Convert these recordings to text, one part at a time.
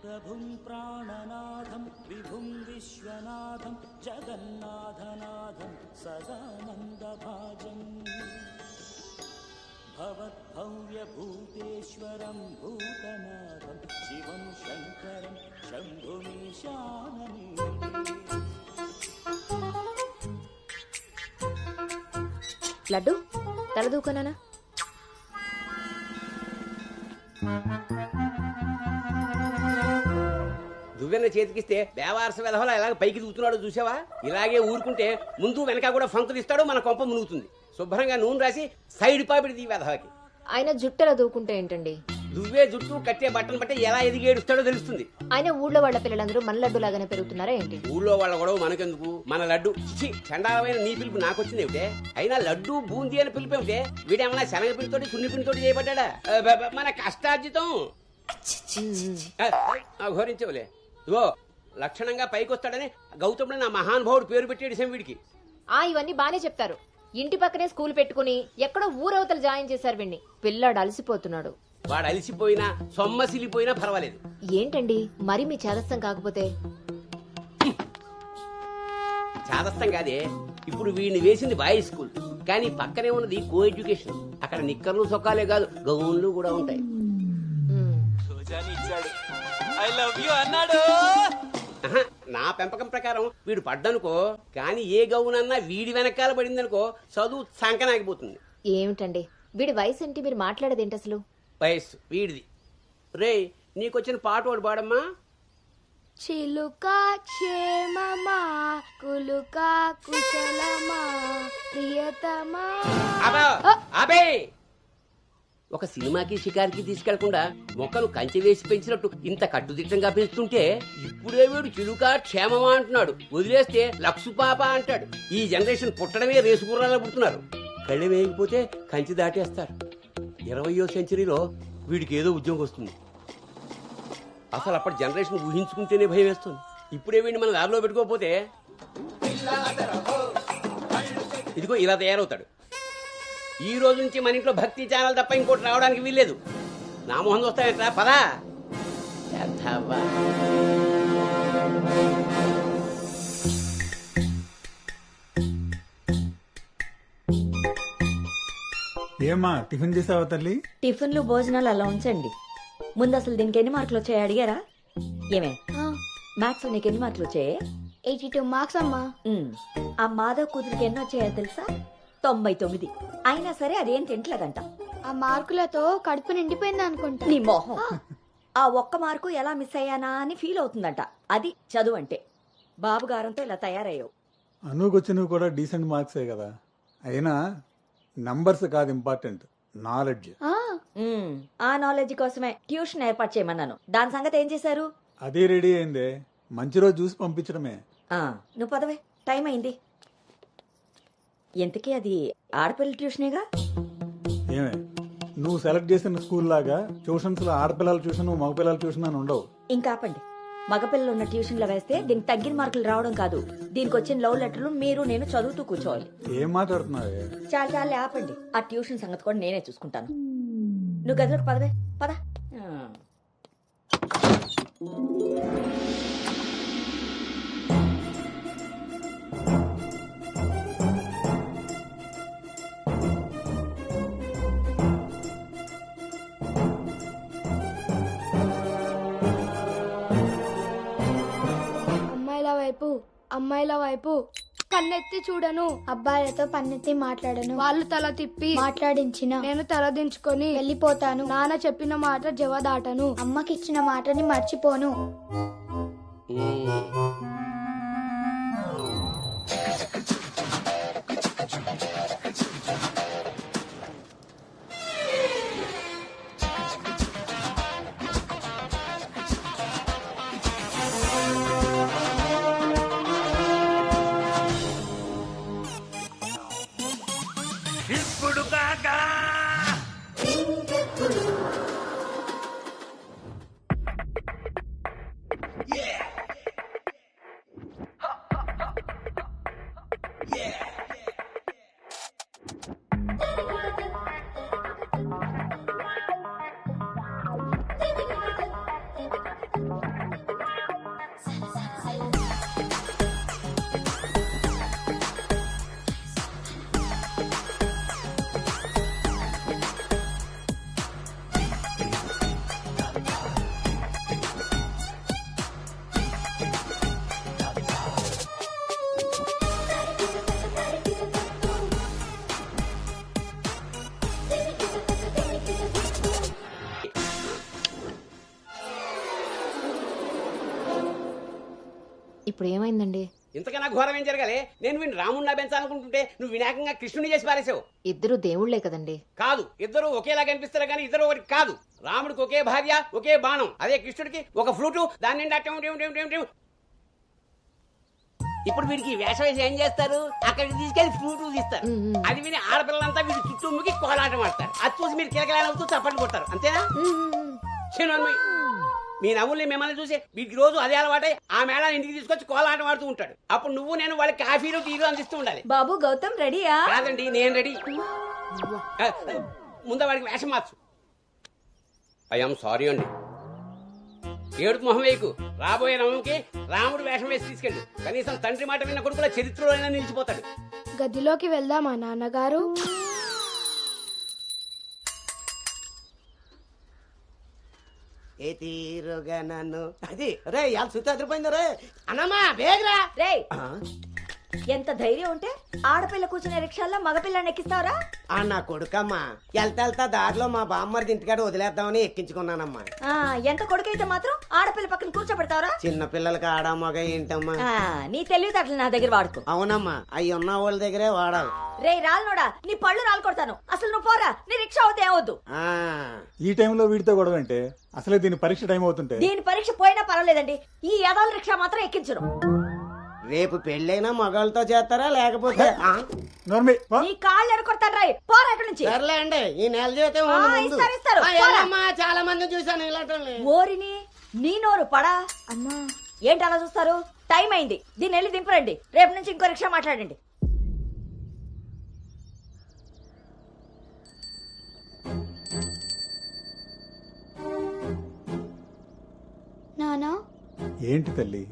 ప్రభుం ప్రాణనాథం విభుం విశ్వనాథం జగన్నాథనాథం సదానందభాజం భవద్భవ్యభూతేశ్వరం భూతనాథం శివం శంకరం శంభుమీశానని. లడ్డు తలదూకనా? దువ్వెన్న చేతికిస్తే దేవారస వెధవలా ఎలాగ పైకి దూకుతున్నాడో చూసావా? ఇలాగే ఊరుకుంటే ముందు వెనక కూడా ఫంకులు ఇస్తాడు, మన కొంప మునుగుతుంది. శుభ్రంగా నూనె రాసి సైడ్ పాపిడి దీ వెధవకి. ఆయన జుట్టెలా దూకుంటే ఏంటండి? దువ్వే జుట్టు కట్టే బట్టలు బట్టి ఎలా ఎదిగి ఏడుస్తాడో తెలుస్తుంది. ఆయన ఊళ్ళో వాళ్ళ పిల్లలందరూ మన లడ్డు లాగానే పెరుగుతున్నారా ఏంటి? ఊళ్ళో వాళ్ళ గొడవ మనకెందుకు? మన లడ్డు చండాలమైన నీ పిలుపు నాకొచ్చింది ఏమిటే? అయినా లడ్డు బూందీ అని పిలుపు ఏమిటే? వీడేమన్నా శనగ పిండితోటి సున్ని పిండితోటి చేయబడ్డా? మన కష్టార్జితం ఘోరించవులే. ఇగో లక్షణంగా పైకొస్తాడని గౌతముడు నా మహానుభావుడు పేరు పెట్టాడు వీడికి. ఇవన్నీ బానే చెప్తారు. ఇంటి పక్కనే స్కూల్ పెట్టుకుని ఎక్కడో ఊరవతలు జాయిన్ చేశారు వీడిని. పిల్లాడు అలసిపోతున్నాడు. వాడు అలసిపోయినా సొమ్మసిలిపోయినా పర్వాలేదు. ఏంటండి మరి మీ చేదస్తం కాకపోతే? చాదస్తం కాదే, ఇప్పుడు వీడిని వేసింది బాయ్స్ స్కూల్, కానీ పక్కనే ఉన్నది కో ఎడ్యుకేషన్. అక్కడ నిక్కర్లు సొక్కాలే కాదు, గౌన్లు కూడా ఉంటాయి. నా పెంపకం ప్రకారం వీడు పడ్డనుకో, కానీ ఏ గౌనన్నా వీడి వెనకాల పడిందనుకో చదువు సంకనాగిపోతుంది. ఏమిటండి వీడి వయసు ఏంటి? మీరు మాట్లాడేదేంటి అసలు? వయస్సు వీడిది. రే, నీకొచ్చిన పాట వాడు పాడమ్మా. చిలుక క్షేమమా కులుక కుశలమా ప్రియతమా. అబే, ఒక సినిమాకి షికారికి తీసుకెళ్లకుండా మొక్కలు కంచె వేసి పెంచినట్టు ఇంత కట్టుదిట్టంగా పెంచుతుంటే ఇప్పుడే వీడు చిలుక క్షేమమా అంటున్నాడు. వదిలేస్తే లక్సు పాప అంటాడు. ఈ జనరేషన్ పుట్టడమే రేసు గుర్రాలు పుడుతున్నారు. కళ్ళు వేయకపోతే కంచి దాటేస్తారు. 20వ సెంచరీలో వీడికి ఏదో ఉద్యోగం వస్తుంది. అసలు అప్పటి జనరేషన్ ఊహించుకుంటేనే భయం వేస్తుంది. ఇప్పుడే వీడిని మన దారిలో పెట్టుకోకపోతే ఇదిగో ఇలా తయారవుతాడు. ఈ రోజు నుంచి మన ఇంట్లో భక్తి ఛానల్ తప్ప ఇంకోటి రావడానికి వీల్లేదు. నా మొహం వస్తాయంట పదా. ఏమా టిఫిన్ చేసావా తల్లి? టిఫిన్లు భోజనాలు అలా ఉంచండి. ముందు అసలు దీనికి ఎన్ని మార్కులు వచ్చాయి అడిగారా? ఏమే మ్యాథ్స్ నీకు ఎన్ని మార్కులు వచ్చాయి? 82 మార్క్స్ అమ్మా. ఆ మాధవ్ కూతురికి ఎన్ని వచ్చాయో తెలుసా? 99. అయినా సరే అదేం తింటలేదంట. ఆ మార్కులతో కడుపు నిండిపోయింది అనుకుంటా. నీ మొహం. ఆ ఒక్క మార్కు ఎలా మిస్ అయ్యానా అని ఫీల్ అవుతుందంట. అది చదువు అంటే. బాబు గారంతో ఇలా తయారయ్యావు. అనుకొచ్చినవి కూడా డీసెంట్ మార్క్సే కదా. అయినా నంబర్స్ కాదు ఇంపార్టెంట్, నాలెడ్జ్. ఆ నాలెడ్జ్ కోసమే ట్యూషన్ ఏర్పాటు చేయమన్నాను. దాని సంగతి ఏం చేశారు? అది రెడీ అయిందే, మంచి రోజు చూసి పంపించడమే. నువ్వు పదవే, టైం అయింది. ఎంతకీ అది ఆడపిల్లల ట్యూషనేగా? ఏమే, నువ్వు సెలెక్ట్ చేసిన స్కూల్ లాగా ట్యూషన్స్ లో ఆడపిల్లల ట్యూషన్ మగపిల్లల ట్యూషన్ అని ఉండవు. ఇంకా ఆపండి. మగపిల్లలు ఉన్న ట్యూషన్లో వేస్తే దీనికి తగ్గిన మార్కులు రావడం కాదు, దీనికి వచ్చిన లవ్ లెటర్లు మీరు నేను చదువుతూ కూర్చోవాలి. ఏం మాట్లాడుతున్నావే? చాలా ఆపండి. ఆ ట్యూషన్ సంగతి కూడా నేనే చూసుకుంటాను. నువ్వు గదిలోకి పదవే, పద. అమ్మాయిల వైపు కన్నెత్తి చూడను, అబ్బాయిలతో పన్నెత్తి మాట్లాడను, వాళ్ళు తల తిప్పి మాట్లాడించిన నేను తల దించుకొని వెళ్ళిపోతాను, నాన్న చెప్పిన మాట జవదాటను, అమ్మకిచ్చిన మాటని మర్చిపోను. ఇప్పుడు ఏమైందండి? ఇంతకన్నా ఘోరం ఏం జరగాలి? నేను వీడిని రాముడిని పెంచాలనుకుంటుంటే నువ్వు వినాయకంగా కృష్ణుని చేసి పారేసావు. ఇద్దరు దేవుళ్లే కదండి. కాదు, ఇద్దరు ఒకేలా కనిపిస్తారు కానీ ఇద్దరు ఒకటి కాదు. రాముడికి ఒకే భార్య, ఒకే బాణం. అదే కృష్ణుడికి ఒక ఫ్లూటు, దాని నిండా టిం టిం టిం టిం టిం. ఇప్పుడు వీడికి వేషం వేసి ఏం చేస్తారు? అక్కడికి తీసుకెళ్లి ఫ్లూటు తీస్తారు. అది విని ఆడపిల్లలంతా వీడి చుట్టూ ముగి కోలాటం ఆడతారు. అది చూసి మీరు కిలకలాడుతూ చప్పట్లు కొడతారు. అంతేనా? చిన్నమ్మాయి, మీ నవ్వుల్ని మిమ్మల్ని చూసి వీటికి రోజు అదే అలవాటై ఆ మేళాన్ని ఇంటికి తీసుకొచ్చి కోలాటం ఆడుతూ ఉంటాడు. అప్పుడు నువ్వు నేను వాళ్ళకి కాఫీలు టీలు అందిస్తూ ఉండాలి. బాబు గౌతమ్ రెడీయా? కాదండి, నేను రెడీ. ముందు వాడికి వేషం మార్చు. ఐఎమ్ సారీ అండి. ఏడుపు మొహం వేయకు. రాబోయే నవంకి రాముడు వేషం వేసి తీసుకెళ్ళు. కనీసం తండ్రి మాట విన్న కొడుకుల చరిత్రలో నిలిచిపోతాడు. గదిలోకి వెళ్దామా నాన్నగారు? ఏ తీరుగా నన్ను అది రే ఇవాళ సుత్తి అదిరిపోయింది రే అన్నమ్మా బేగరా రే, ఎంత ధైర్యం ఉంటే ఆడపిల్ల కూర్చునే రిక్షాల్లో మగపిల్లని ఎక్కిస్తావరా? ఆ నా కొడుకమ్మా వెళ్తా దారిలో మా బామ్మర్ది ఇంటికాడ వదిలేద్దామని ఎక్కించుకున్నానమ్మా. ఎంత కొడుకైతే మాత్రం ఆడపిల్ల పక్కన కూర్చోబెడతావరా? చిన్న పిల్లలకి ఆడా మగ ఏంటమ్మా? నీ తెలివితేటలు నా దగ్గర వాడుకో. అవునమ్మా, అవి ఉన్న వాళ్ళ దగ్గరే వాడాలి. రే రాల్నోడా, నీ పళ్ళు రాలు కొడతాను. అసలు నువ్వు పోరా, నీ రిక్షా అవుతే ఏమొద్దు. ఈ టైంలో వీడితో గొడవ అంటే అసలే దీని పరీక్ష టైం అవుతుంటే. దీని పరీక్ష పోయినా పర్వాలేదండి, ఈ యదాల రిక్షా మాత్రం ఎక్కించరు. రేపు పెళ్ళైనా మగాళ్ళతో చేస్తారా లేకపోతే నీ కాళ్ళు ఎరకొడతాను రాయ్, పోరా ఎక్కడి నుంచి. సర్లే అండి, ఈ నెల జీతం ఇస్తారు. చాలా మంది చూసాను ఇలాంటి. ఓరిని నీ నోరు పడా అమ్మా. ఏంటి అలా చూస్తారు? టైం అయింది, దీన్ని వెళ్ళి దింపరండి. రేపు నుంచి ఇంకో రిక్షా మాట్లాడండి. నానా, ఏంటి తల్లి?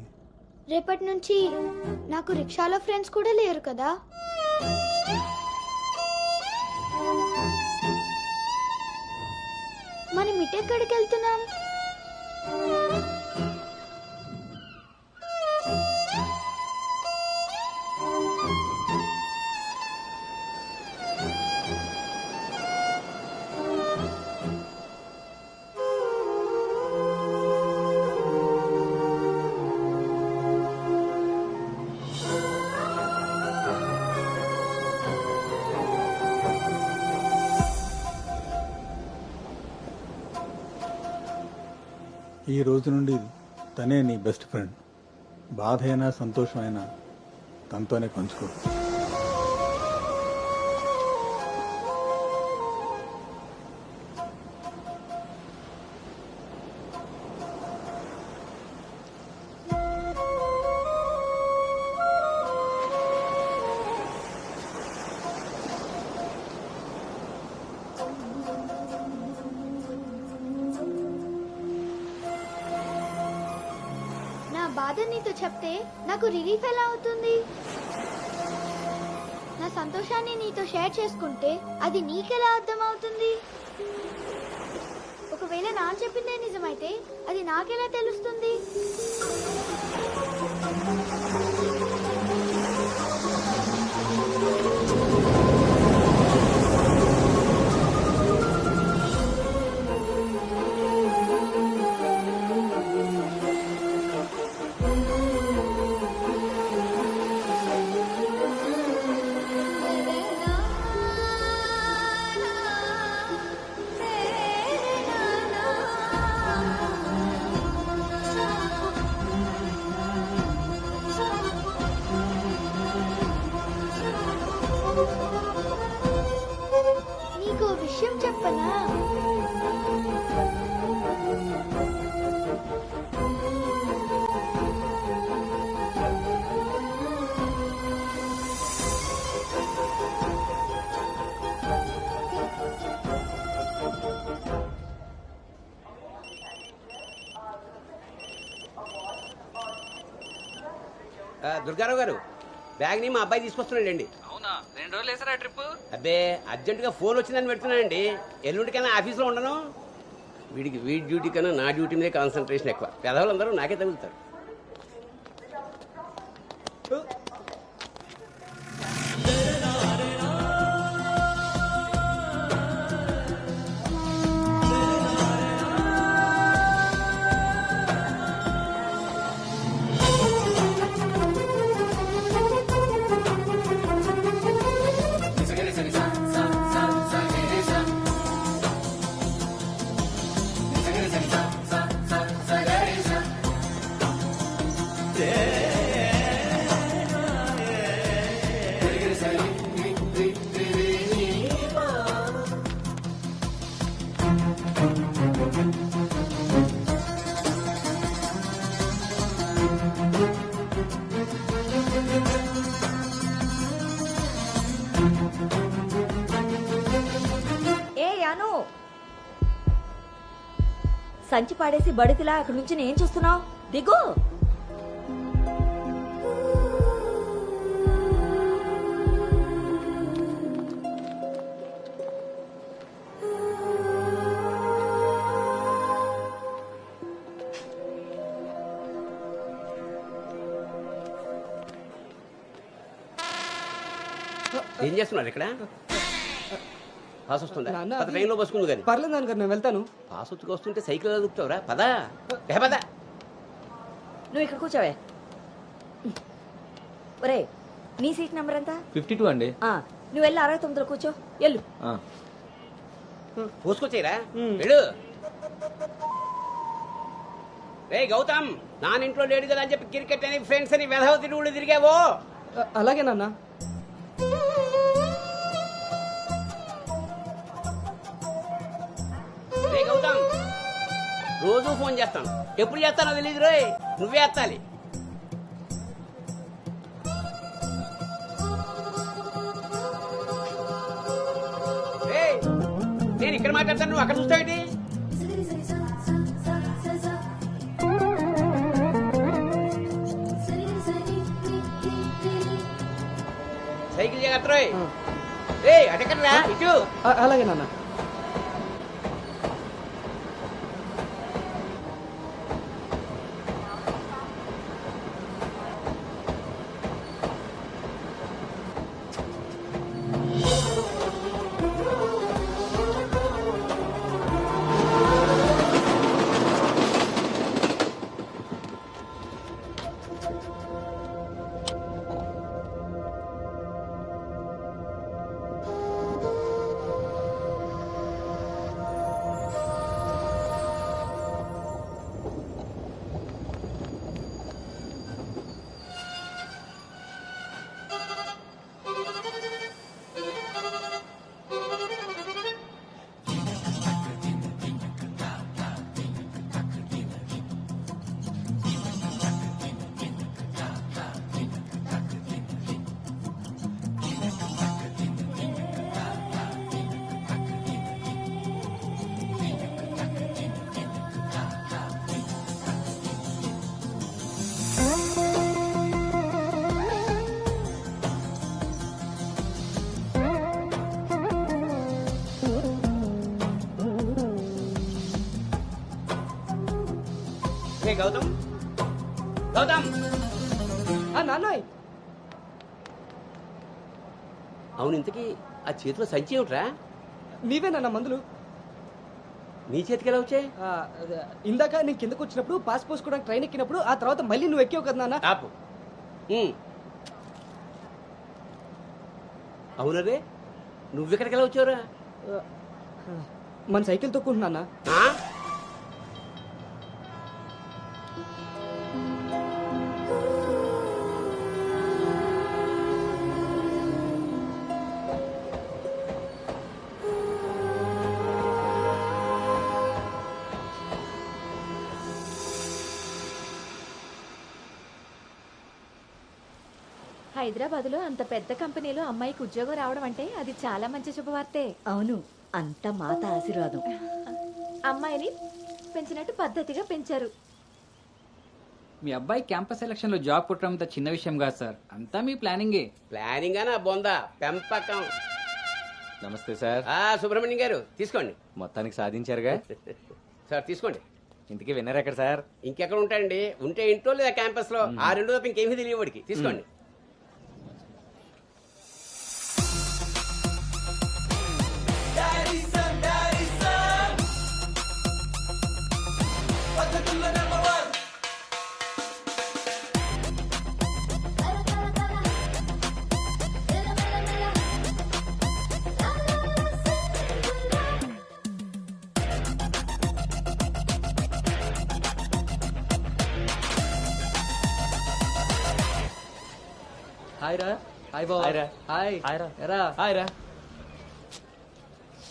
రేపటి నుంచి నాకు రిక్షాలో ఫ్రెండ్స్ కూడా లేరు కదా? మనం ఇటెక్కడికి వెళ్తున్నాం? ఈ రోజు నుండి తనే నీ బెస్ట్ ఫ్రెండ్. బాధ అయినా సంతోషమైనా తనతోనే పంచుకో. బాధ నీతో చెప్తే నాకు రిలీఫ్ ఎలా అవుతుంది? నా సంతోషాన్ని నీతో షేర్ చేసుకుంటే అది నీకెలా అర్థం అవుతుంది? ఒకవేళ నాన్న చెప్పిందే నిజమైతే అది నాకెలా తెలుస్తుంది? నీకు విషయం చెప్పనా? దుర్గారావు గారు, బ్యాగ్ ని మా అబ్బాయి తీసుకొస్తున్నాడండి. అవునా? 2 రోజులు వేసారా ట్రిప్? అబ్బే, అర్జెంట్ గా ఫోన్ వచ్చిందని పెడుతున్నానండి. ఎల్లుండికైనా ఆఫీస్లో ఉండను. వీడి డ్యూటీ కన్నా నా డ్యూటీ మీదే కాన్సన్ట్రేషన్ ఎక్కువ. పెదవులందరూ నాకే తగులుతారు. సంచి పాడేసి బడితిలా అక్కడి నుంచి ఏం చూస్తున్నావు? దిగు. ఏం చేస్తున్నారు ఇక్కడ? పాస్ వస్తుందా? నాన్న, పద, ట్రైన్లో బసుకుంది కానీ. పర్లేదు నాన్నగారు, నేను వెళ్తాను. పాస్ ఉత్తుకు వస్తుంటే సైకిల్ అదుపుతావురా? పదా పద. నువ్వు ఇక్కడ కూర్చోవే. ఒరే, నీ సీట్ నెంబర్ ఎంత? 52 అండి. నువ్వు వెళ్ళి 69లో కూర్చో. వెళ్ళు. పోసుకొచ్చేరా వెళ్ళు. రే గౌతమ్, నానింట్లో లేడు కదా అని చెప్పి క్రికెట్ అని ఫ్రెండ్స్ అని వెధవ తిరుగుళ్ళు తిరిగావో. అలాగే నాన్న. రే గౌతమ్, రోజు ఫోన్ చేస్తాను, ఎప్పుడు చేస్తానో తెలియదు రోయ్, నువ్వే ఎత్తాలి. రేయ్, నేను ఇక్కడ మాట్లాడతాను, నువ్వు అక్కడ చూస్తావేంటి? సైకిల్ జాగ్రత్త రోయ్. రే అటెక్కడరా, ఇటు. అలాగే నాన్న. గౌతమ్, గౌతమ్. నాన్నయ్, అవును, ఇంతకీ ఆ చేతిలో సంచి ఏమిట్రా? నీవే నాన్న మందులు. నీ చేతికి ఎలా వచ్చాయి? ఇందాక నేను కిందకు వచ్చినప్పుడు పాస్ పోసుకోవడానికి ట్రైన్ ఎక్కినప్పుడు, ఆ తర్వాత మళ్ళీ నువ్వు ఎక్కావు కదా నాన్న. ఆపు. అవునరే, నువ్వెక్కడికి ఎలా వచ్చావురా? మన సైకిల్ తొక్కుంటున్నా. హైదరాబాద్ లో అంత పెద్ద కంపెనీలో అమ్మాయికి ఉద్యోగం రావడం అంటే అది చాలా మంచి శుభవార్తే. అవును, అంత మాత ఆశీర్వాదం. అమ్మాయిని పెంచినట్టు పద్ధతిగా పెంచారు. మీ అబ్బాయి క్యాంపస్ సెలక్షన్ లో జాబ్ కొట్టడం చిన్న విషయం కాదు సార్, అంతా మీ ప్లానింగే. ప్లానింగ్ అనా బొందా పెంపకం. నమస్తే సార్. సుబ్రహ్మణ్యం గారు తీసుకోండి. మొత్తానికి సాధించారుగా. సార్ తీసుకోండి. ఇంతకీ విన్నర్ ఎక్కడ సార్? ఇంకెక్కడ ఉంటాయండి, ఉంటే ఇంట్లో లేదా క్యాంపస్ లో. ఆ రెండు తప్ప ఇంకేమీ తెలియదు వాడికి. తీసుకోండి. హాయ్ రా. హాయ్ బావ. హాయ్ రా. హాయ్. హాయ్ రా. ఎరా. హాయ్ రా.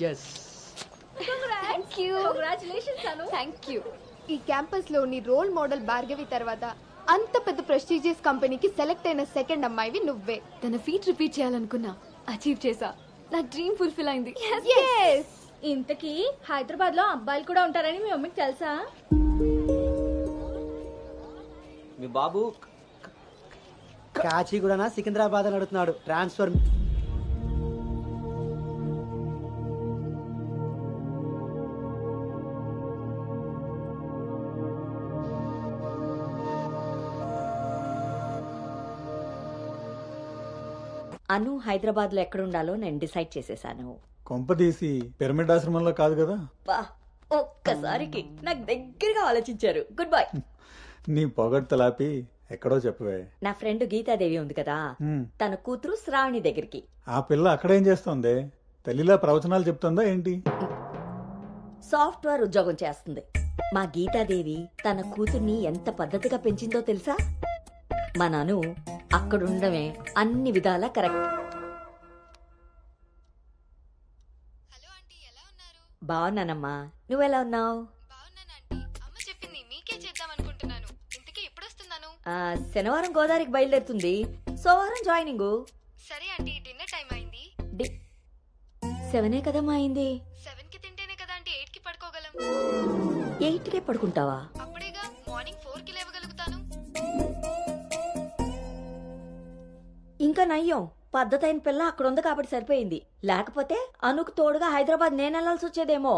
Yes. Thank you. Thank you. ఈ క్యాంపస్ లో నీ రోల్ మోడల్ భార్గవి తర్వాత అంత పెద్ద ప్రెస్టీజియస్ కంపెనీకి సెలెక్ట్ అయిన సెకండ్ అమ్మాయివి నువ్వే. తన ఫీట్ రిపీట్ చేయాలనుకున్నా, అచీవ్ చేసా. నా డ్రీమ్ ఫుల్ఫిల్ అయింది. ఇంతకీ హైదరాబాద్ లో అబ్బాయిలు కూడా ఉంటారని మీ మమ్మీకి తెలుసా? మీ బాబు కాచిగూడనా సికింద్రాబాద్ అని అడుగుతున్నాడు ట్రాన్స్ఫర్. అను హైదరాబాద్ లో ఎక్కడుండాలో నేను డిసైడ్ చేసేసాను. కొంపదీసి పిరమిడ్ ఆశ్రమంలో కాదు కదా? బా, ఒక్కసారికి నాకు దగ్గరగా ఆలోచించారు. Good bye. నీ పొగడ్తలాపి ఎక్కడో చెప్పవే. నా ఫ్రెండ్ గీతాదేవి ఉంది కదా, తన కూతురు శ్రావణి దగ్గరికి. ఆ పిల్ల అక్కడేం చేస్తోంది? తల్లిలా ప్రవచనాలు చెప్తుందా ఏంటి? సాఫ్ట్వేర్ ఉద్యోగం చేస్తుంది. మా గీతాదేవి తన కూతుర్ని ఎంత పద్ధతిగా పెంచిందో తెలుసా? మా నాను అక్కడుండమే అన్ని విధాలా కరెక్ట్. బాగున్నానమ్మా, నువ్వెలా ఉన్నావు? శనివారం గోదావరికి బయలుదేరుతుంది, సోమవారం జాయినింగ్. సరే ఆంటీ, డిన్నర్ టైం అయింది. 7 కదమ్మా అయింది. 7 కి తింటేనే కదా ఆంటీ 8 కి పడుకోగలం. 8కే పడుకుంటావా? అప్పుడేగా మార్నింగ్ 4 కి లేవగలుగుతాను. ఇంకా నయ్యం, పద్ధతైన పిల్ల అక్కడ ఉంది కాబట్టి సరిపోయింది. లేకపోతే అనుకు తోడుగా హైదరాబాద్ నేను వెళ్లాల్సి వచ్చేదేమో.